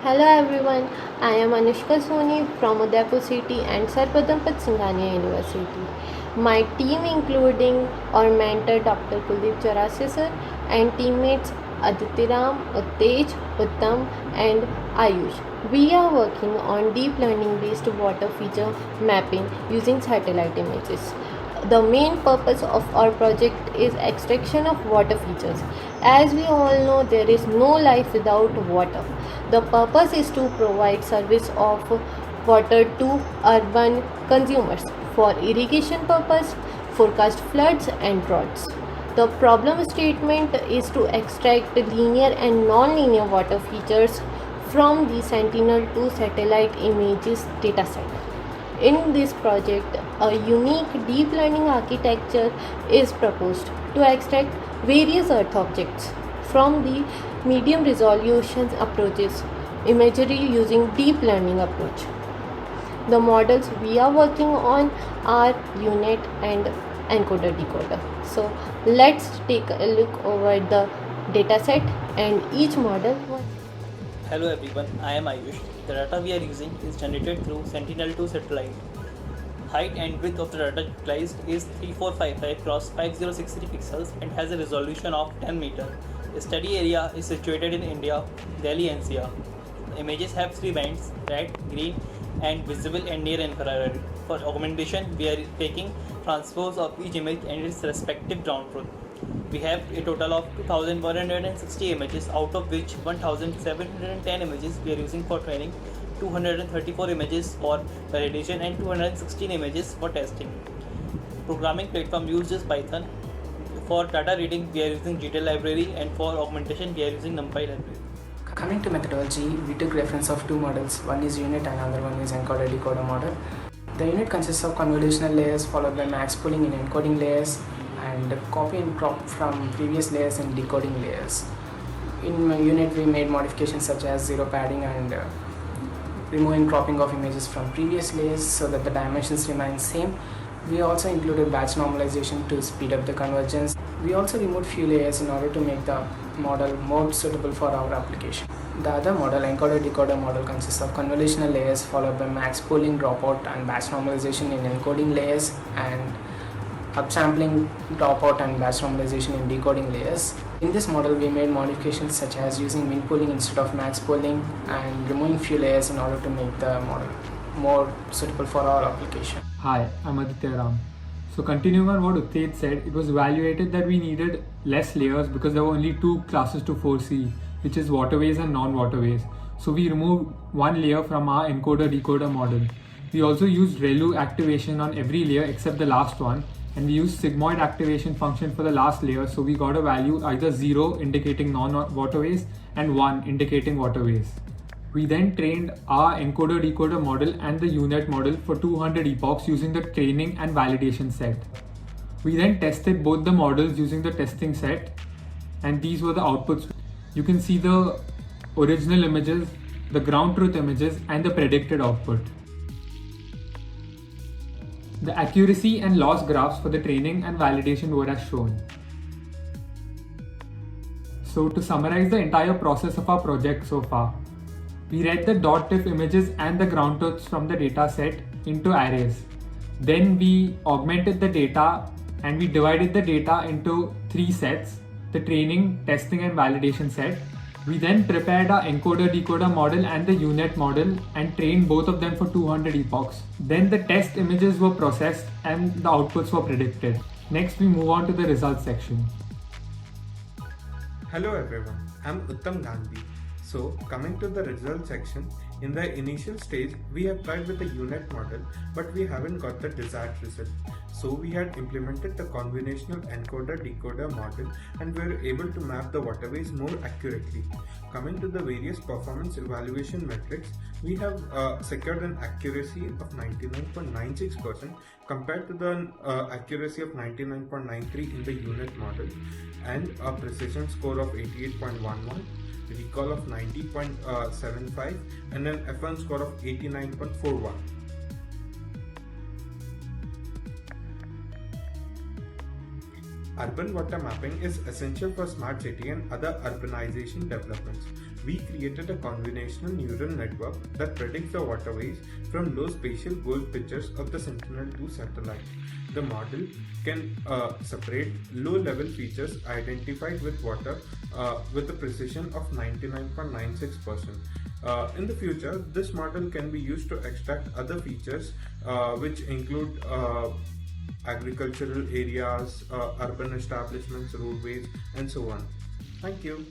Hello everyone, I am Anushka Soni from Udaipur City and Sarpadampat Singhania University. My team including our mentor Dr. Kuldeep Charase sir and teammates Aditiram, Uttej, Uttam and Ayush. We are working on deep learning based water feature mapping using satellite images. The main purpose of our project is extraction of water features. As we all know, there is no life without water. The purpose is to provide service of water to urban consumers for irrigation purpose, forecast floods and droughts. The problem statement is to extract linear and non-linear water features from the Sentinel-2 satellite images dataset. In this project, a unique deep learning architecture is proposed to extract various Earth objects from the medium resolution approaches imagery using deep learning approach. The models we are working on are UNet and Encoder Decoder. So let's take a look over the dataset and each model. Hello everyone, I am Ayush. The data we are using is generated through Sentinel-2 satellite. Height and width of the data utilized is 3455 cross 5063 pixels and has a resolution of 10 meter. The study area is situated in India, Delhi NCR. The images have 3 bands, red, green and visible and near infrared. For augmentation, we are taking transpose of each image and its respective ground truth. We have a total of 2160 images, out of which 1710 images we are using for training, 234 images for validation and 216 images for testing. Programming platform used is Python. For data reading we are using GTL library and for augmentation we are using NumPy library. Coming to methodology, we took reference of two models. One is UNet and another one is Encoder Decoder model. The UNet consists of convolutional layers followed by max pooling in encoding layers and copy and crop from previous layers and decoding layers. In UNet we made modifications such as zero padding and removing cropping of images from previous layers so that the dimensions remain same. We also included batch normalization to speed up the convergence. We also removed few layers in order to make the model more suitable for our application. The other model, encoder decoder model, consists of convolutional layers followed by max pooling, dropout and batch normalization in encoding layers and upsampling, dropout and batch normalization in decoding layers. In this model we made modifications such as using min pooling instead of max pooling and removing few layers in order to make the model more suitable for our application. Hi, I'm Aditya Ram. So continuing on what Uttej said, it was evaluated that we needed less layers because there were only two classes to foresee, which is waterways and non-waterways. So we removed one layer from our encoder-decoder model. We also used ReLU activation on every layer except the last one, and we used sigmoid activation function for the last layer, so we got a value either 0 indicating non-waterways and 1 indicating waterways. We then trained our encoder-decoder model and the UNet model for 200 epochs using the training and validation set. We then tested both the models using the testing set, and these were the outputs. You can see the original images, the ground truth images and the predicted output. The accuracy and loss graphs for the training and validation were as shown. So to summarize the entire process of our project so far, we read the .tiff images and the ground truths from the data set into arrays. Then we augmented the data and we divided the data into 3 sets, the training, testing and validation set. We then prepared our encoder-decoder model and the UNet model and trained both of them for 200 epochs. Then the test images were processed and the outputs were predicted. Next we move on to the results section. Hello everyone, I'm Uttam Gandhi. So coming to the result section, in the initial stage we have tried with the UNet model but we haven't got the desired result. So we had implemented the convolutional encoder-decoder model and we were able to map the waterways more accurately. Coming to the various performance evaluation metrics, we have secured an accuracy of 99.96% compared to the accuracy of 99.93 in the UNet model and a precision score of 88.11. Recall of 90.75 and an F1 score of 89.41. Urban water mapping is essential for smart city and other urbanization developments. we created a convolutional neural network that predicts the waterways from low spatial goal pictures of the Sentinel-2 satellite. The model can separate low-level features identified with water with a precision of 99.96%. In the future, this model can be used to extract other features which include agricultural areas, urban establishments, roadways, and so on. Thank you.